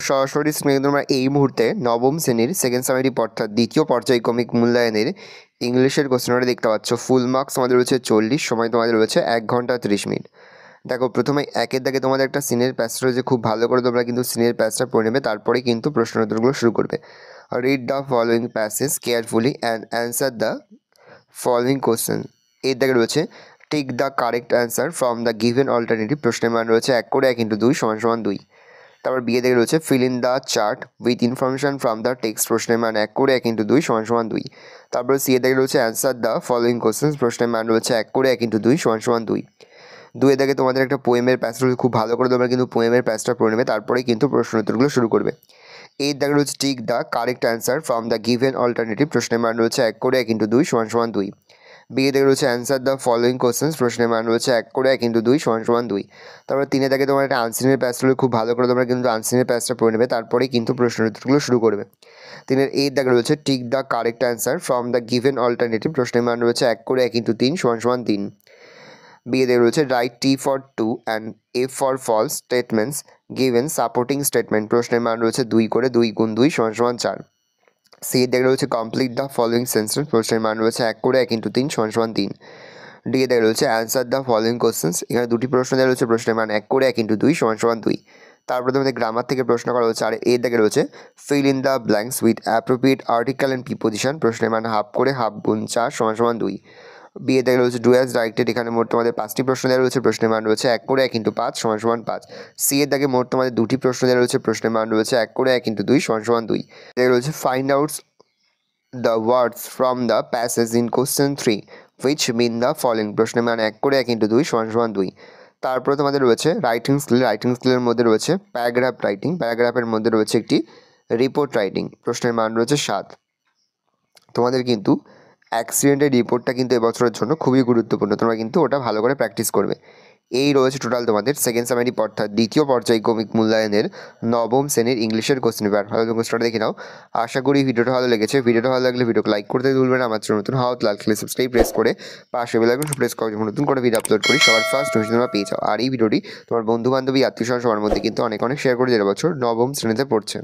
সরাসরি স্ক্রিনে তোমরা এই মুহূর্তে নবম শ্রেণীর সেকেন্ড সামেটিভ অর্থাৎ দ্বিতীয় পর্যায়ক্রমিক মূল্যায়নের ইংলিশের কোশ্চেনটা দেখতে পাচ্ছ। ফুল মার্কস তোমাদের রয়েছে 40, সময় তোমাদের রয়েছে 1 ঘন্টা 30 মিনিট। দেখো প্রথমে একের দাগে তোমাদের একটা সিনের প্যাসেজ রয়েছে, খুব ভালো করে তোমরা কিন্তু সিনের প্যাসেজটা পড়ে নেবে, তারপরে কিন্তু প্রশ্ন উত্তরগুলো শুরু করবে। Read the following passage carefully and answer the following question. এর দাগে রয়েছে take the correct answer from the given alternative. প্রশ্নের মান রয়েছে 1 করে 1 × 2 = 2। তারপর বিয়ে থেকে রয়েছে fill in the chart with information from the text. প্রশ্নের মান 1 করে 1 × 2 = 2। তারপর সি এ থেকে রয়েছে অ্যান্সার দ্য ফলোয়িং কোশ্চেন। প্রশ্নের মান রয়েছে 1 করে 1 × 2 = 2। 2 এর দাগে তোমাদের একটা পোয়েমের প্যাসেজ রয়েছে, খুব ভালো করে তোমরা কিন্তু পোয়েমের প্যাসেজটা পড়ে নেবে, তারপরে কিন্তু প্রশ্ন উত্তরগুলো শুরু করবে। এর দাগে রয়েছে tick the correct answer from the given alternative. প্রশ্নের মান রয়েছে 1 করে 1 × 2 = 2। বিয়ে থেকে রয়েছে অ্যান্সার দ্য ফলোয়িং কোশ্চেন্স। প্রশ্নের মান রয়েছে 1 করে 1 × 2 = 2। তারপর 3 থেকে তোমার একটা আনসিনের প্যাসেজ রয়েছে, খুব ভালো করে তোমরা কিন্তু আনসিনের প্যাসেজটা পড়ে নেবে, তারপরেই কিন্তু প্রশ্ন উত্তরগুলো শুরু করবে। 3 এর দাগে রয়েছে tick the correct answer from the given alternative. প্রশ্নের মান রয়েছে 1 করে 1 × 3 = 3। বিয়ে থেকে রয়েছে write T for true and F for false statements given supporting statement. প্রশ্নের মান রয়েছে 2 করে 2 × 2 = 4। সি এর দাগে রয়েছে কমপ্লিট দ্য ফলোয়িং সেন্টেন্স। প্রশ্নের মান রয়েছে 1 করে 1 × 3 = 3। ডি এ রয়েছে অ্যান্সার দ্য ফলোয়িং কোশ্চেন্স। এখানে দুটি প্রশ্ন দেওয়া রয়েছে, প্রশ্নের মান 1 করে 1 × 2 = 2। তারপরে তোমাদের গ্রামার থেকে প্রশ্ন করা হচ্ছে। আর এর দাগে রয়েছে fill in the blanks with appropriate article and preposition. প্রশ্নের মান হাফ করে হাফ × 4 = 2। বি এ দাগে রয়েছে ডু অ্যাজ ডাইরেক্টেড। এখানে মোট তোমাদের 5টি প্রশ্ন দেওয়া রয়েছে, প্রশ্নের মান রয়েছে 1 করে 1 × 5 = 5। সি এর দাগে মোট তোমাদের 2টি প্রশ্ন দেওয়া রয়েছে, প্রশ্নের মান রয়েছে 1 করে 1 × 2 = 2। এর রয়েছে find outs the words from the passage in question 3 which mean the following। প্রশ্নের মান 1 করে 1 × 2 = 2। তারপরে তোমাদের রয়েছে রাইটিং স্কিলের মধ্যে রয়েছে প্যারাগ্রাফ রাইটিং, প্যারাগ্রাফের মধ্যে রয়েছে একটি রিপোর্ট রাইটিং। প্রশ্নের মান রয়েছে 7। তোমাদের কিন্তু অ্যাক্সিডেন্টের রিপোর্টটা কিন্তু এবছরের জন্য খুবই গুরুত্বপূর্ণ, তোমরা কিন্তু ওটা ভালো করে প্র্যাকটিস করবে। এই রয়েছে টোটাল তোমাদের সেকেন্ড সামেটিভ অর্থাৎ দ্বিতীয় পর্যায়ক্রমিক মূল্যায়নের নবম শ্রেণীর ইংলিশের কোশ্চেন পেপার। ভালো কোশ্চেনটা দেখে নাও। আশা করি ভিডিওটা ভালো লেগেছে। ভিডিওটা ভালো লাগলে ভিডিওকে লাইক করতে ভুলবেন না। আমার চ্যানেল নতুন হওয়া লাল ক্লিক সাবস্ক্রাইব প্রেস করে পাশে বেল আইকন প্রেস করে নতুন করে ভিডিও আপলোড করি সবার ফার্স্ট তোমরা পেয়ে যাও। আর এই ভিডিওটি তোমার বন্ধু বান্ধবী আত্মীয় স্বজন সবার মধ্যে কিন্তু অনেক শেয়ার করে দেওয়ার বছর নবম শ্রেণীতে পড়ছে।